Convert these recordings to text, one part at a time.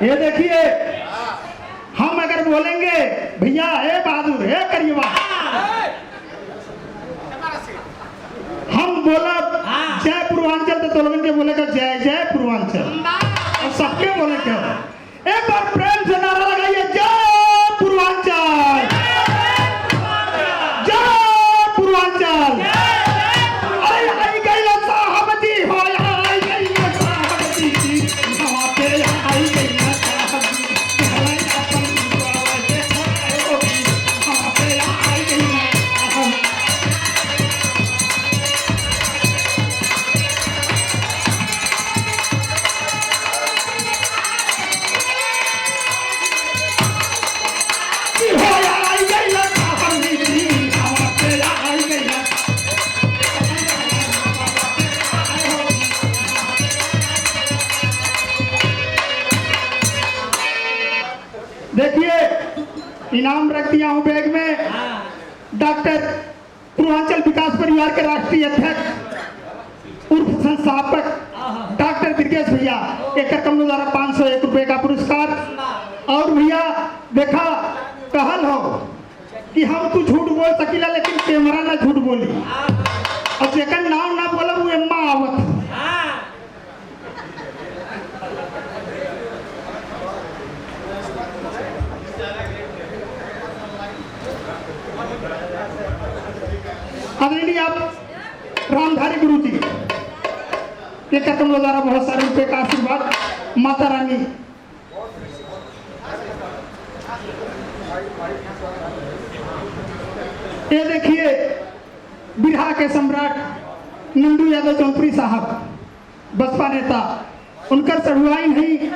ये देखिए, हम अगर बोलेंगे भैया हे बहादुर हे करिएवा, हम बोला जय पूर्वांचल तो लोगों के बोलेगा जय जय पूर्वांचल, और सबके बोले क्या, एक बार प्रेम से नारा लगाइए जय पूर्वांचल, जय पूर्वांचल। अरे आई गई साहबती हो, आई गई साहबती, हवा पे आई गई साहबती, हवा पे आई गई साहबती। देखिए, इनाम रख दिया हूं बैग में। डॉक्टर पूर्वांचल विकास परिवार के राष्ट्रीय अध्यक्ष उर्फ संस्थापक डॉक्टर ब्रिजेश भैया, एक रकम द्वारा 501 रुपए का पुरस्कार। और भैया देखा, कहल हो कि हम तू झूठ बोल सकीला लेकिन कैमरा ना झूठ बोली, और जेकर नाम ना बोला वो एम्मा आवत। आदरणीय आप रामधारी गुरु जी के कर्तव्य द्वारा बहुत सारे रुपए का आशीर्वाद, माता रानी ये देखिए, बिहार के सम्राट नंदू यादव जौनपुरी साहब, बसपा नेता, उनकर सरुआई नहीं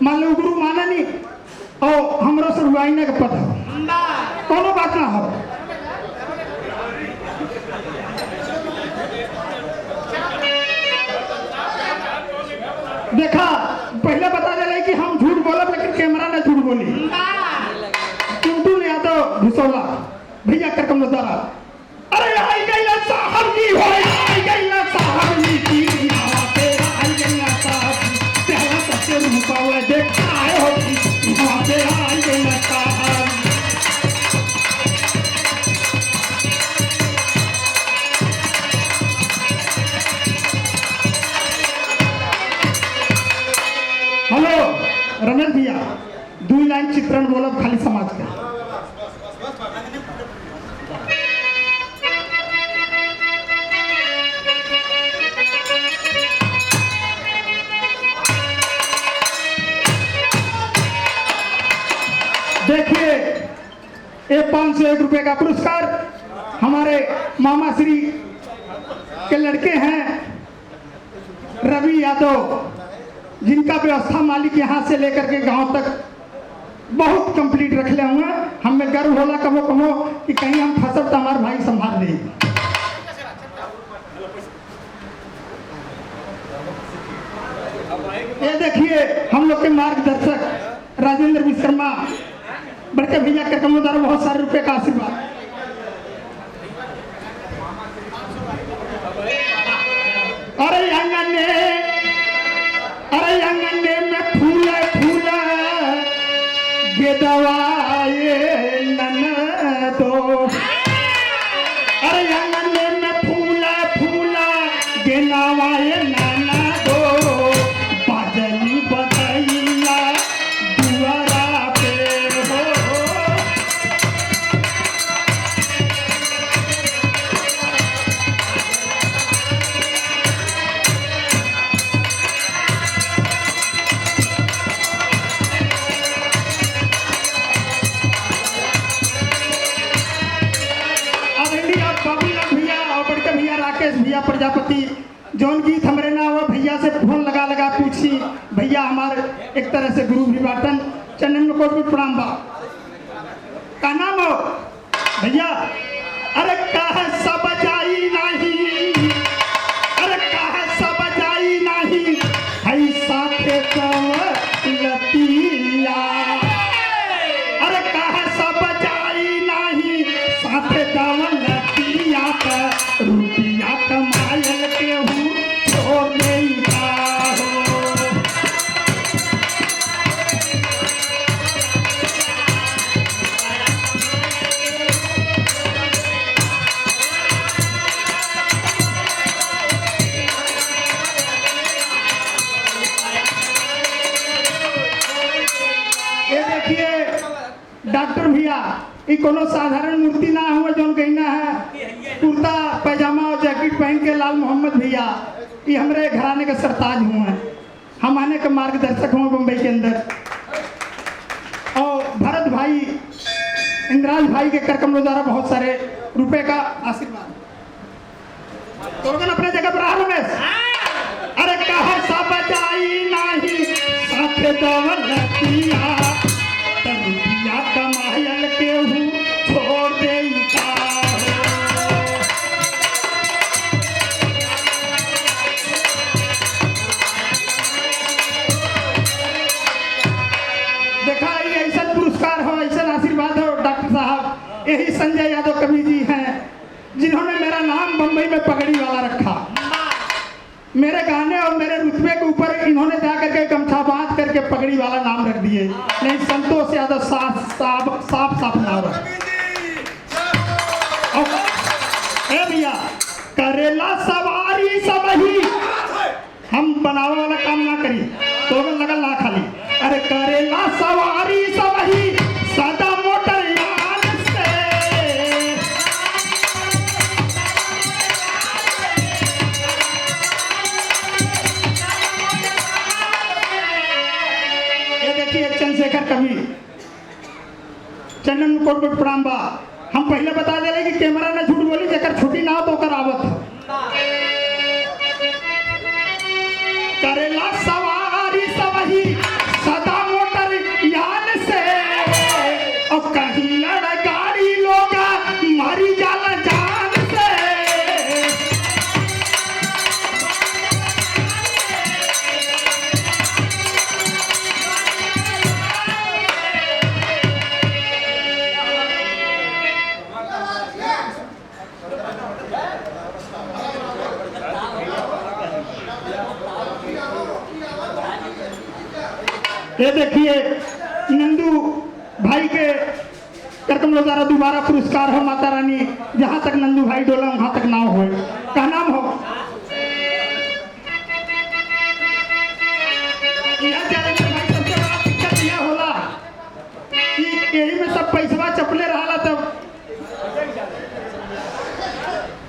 मान लो गुरु माना नहीं, और हमरो सरुआई ने का पता कोनो बात ना हो। देखा, पहले बता दे कि हम झूठ बोला लेकिन कैमरा ने झूठ बोली। टुनटुन यादव भुसौला भैया करकम द्वारा, अरे आई गई साहब जी हो, आई गई साहब जी, हवा पे आई गई साहब जी, तेरा सबके मुकाबला देखा आए हो, हवा पे आई गई साहब। हेलो रमेश भैया, 2 लाइन चित्रण बोलब खाली समाज का। देखिए, ये 501 रुपए का पुरस्कार हमारे मामा श्री के लड़के हैं रवि यादव, जिनका व्यवस्था मालिक यहाँ से लेकर के गांव तक बहुत कंप्लीट रख ले हुए। हमें गर्व होला कबो कबो कि कहीं हम फंसब तो हमारे भाई संभाल ले। ये देखिए, हम लोग के मार्गदर्शक राजेंद्र विश्वकर्मा बड़के भैया के कमों द्वारा बहुत सारे रुपए का आशीर्वाद। अरे अंगने में फूल फूल गेदवाए ननदो, अरे अंगने में फूल फूल गेदवाए ननदो, बाजली बधैया दुआरा पे हो। भैया प्रजापति जौन गीत हमरे ना हुआ, भैया से फोन लगा लगा पूछी, भैया हमारे एक तरह से गुरु भी बाटन, चंदन में कोट प्रणाम बा का नाम हो भैया। अरे कहा सब जाई नहीं, अरे कहा सब जाई नहीं, हई साथे लतिया, अरे कहा सब जाई नहीं, साथे लतिया का रुपया कमायल के हूँ छोड़ नहीं हो। ये कोनो साधारण मूर्ति ना हुआ जो कहना है कुर्ता पैजामा और जैकेट पहन के लाल मोहम्मद भैया ये हमारे घराने के सरताज हुए हैं, हम आने के मार्गदर्शक हुए बम्बई के अंदर। और भरत भाई इंद्राज भाई के करकमलों द्वारा बहुत सारे रुपए का आशीर्वाद। तो अपने जगह पर रमेश अरे कहा सब जाई नहीं साथ दौलतिया रुपया कमायल के हूँ छोड़ दे देखा ये ऐसा पुरस्कार हो, ऐसा आशीर्वाद हो डॉक्टर साहब। यही संजय यादव कवि जी हैं जिन्होंने मेरा नाम बम्बई में पगड़ी वाला रखा। मेरे गाने और मेरे रुतबे के ऊपर इन्होंने जाकर के गमछा बांध करके पगड़ी वाला नाम रख दिए। नहीं संतोष यादव साफ नाम है भैया। करेला सवारी सब ही हम बनावे वाला काम ना करी तो लगल ना खाली। अरे करेला सवारी सब ही सदा मोटर यान से ये देखिए चंद्रशेखर कवि चंदन कोट में प्रणाम बा। हम पहले बता दे कि कैमरा ने झूठ बोली जेकर छुट्टी ना हो तो ओकर आवत है। करेला सवारी सब ही सदा मोटर यान से और कहीं लड़ गाड़ी लोग मरी जाला जान से। ये देखिए नंदू भाई के करकमलों द्वारा दोबारा पुरस्कार हो माता रानी। जहाँ तक नंदू भाई डोला वहाँ तक नाव हो का नाम हो। यह होला कि यही में सब पैसवा चपले रहा तब।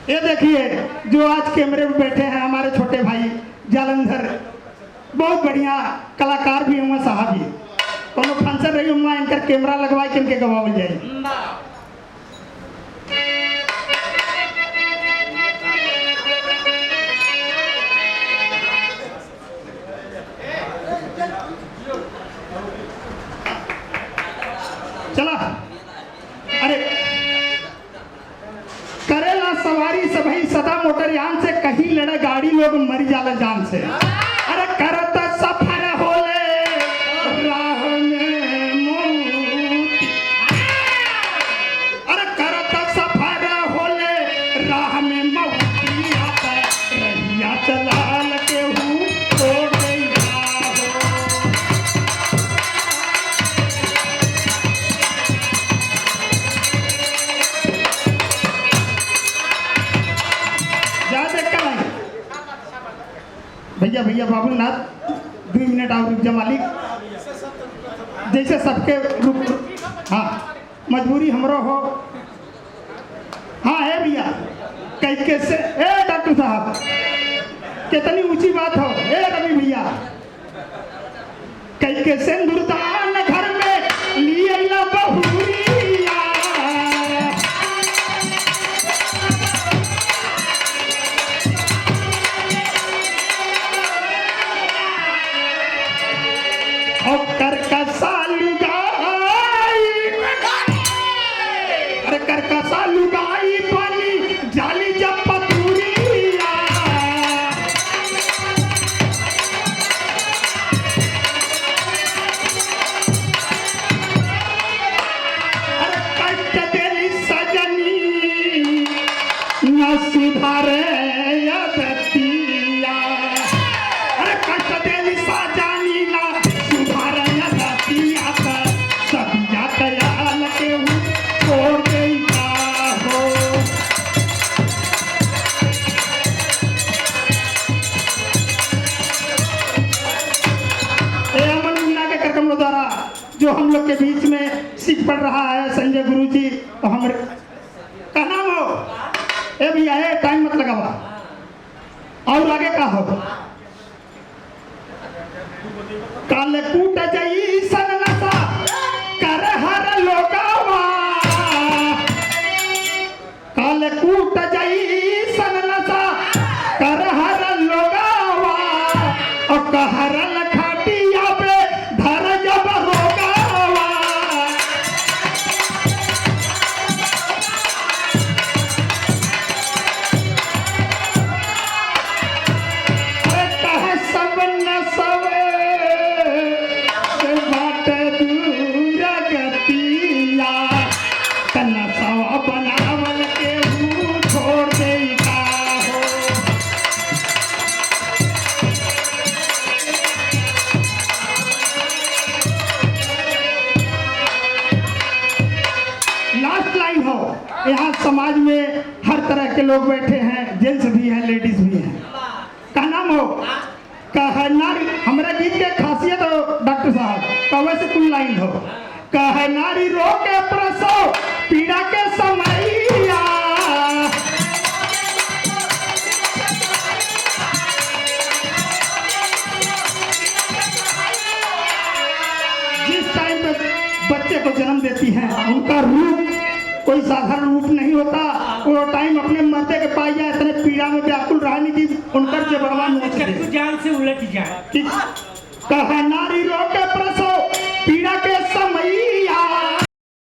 ये देखिए जो आज कैमरे में बैठे हैं हमारे छोटे भाई जालंधर, बहुत बढ़िया कलाकार भी हुआ साहब। ही कोनो फंक्शन रही हुआ इनका कैमरा लगवा के इनके गवावल जाए। चला अरे करेला सवारी सभी सदा मोटर यान से कहीं लड़ा गाड़ी लोग मरी जाला जान से। अरे करत सफर होले राह में मौत। अरे करत सफर होले राह में मौतिया रहिया चलाल के हूँ छोड़ गया हो। भैया भैया बाबूनाथ 2 मिनट और रुक जा मालिक। जैसे सबके रुक हाँ मजबूरी हमरो हो। हाँ है भैया कई कैसे ए डॉक्टर साहब कितनी ऊंची बात हो। ए रवि भैया कई के सिंदूरदान घर में लिए ला बहुरिया। और करकसा लुगाई अरे करकसा लुगाई बनी जाली जब पतुरिया। अरे कट देली सजनी न सुधारे यदतिया। अरे कट देली सजनी न सुधारे यदतिया सब याद याल के हूँ छोड़ गई हो। जो हम लोग के बीच में सीख पढ़ रहा है संजय गुरु जी, तो हमारे का नाम हो ए भैया, टाइम मत लगावा। और आगे का हो काले कूट जाई सन नशा कर हर लोगावा, काले कूट जाई सन नशा कर हर लोगावा, और कहरल खाटिया पे धर जब रोगावा। अरे कह सब नसवे से बाटे दूर गतिया, नसवा बनावल के हूँ छोड़ दे का हो। लास्ट लाइन हो, यहाँ समाज में हर तरह के लोग बैठे हैं, जेंट्स भी हैं, लेडीज भी हैं। का नाम हो कह नारी, हमारे गीत के खासियत हो डॉक्टर साहब, कवे से कुल लाइन हो कह नारी रो के प्रसव पीड़ा के समैया, जिस टाइम पे बच्चे को जन्म देती हैं उनका रूप कोई साधारण रूप नहीं होता, वो टाइम अपने मर्दे के पाई जाए इतने पीड़ा में व्याकुल रहने की उनकर से भगवान जान से उलट जाए। कह नारी रो के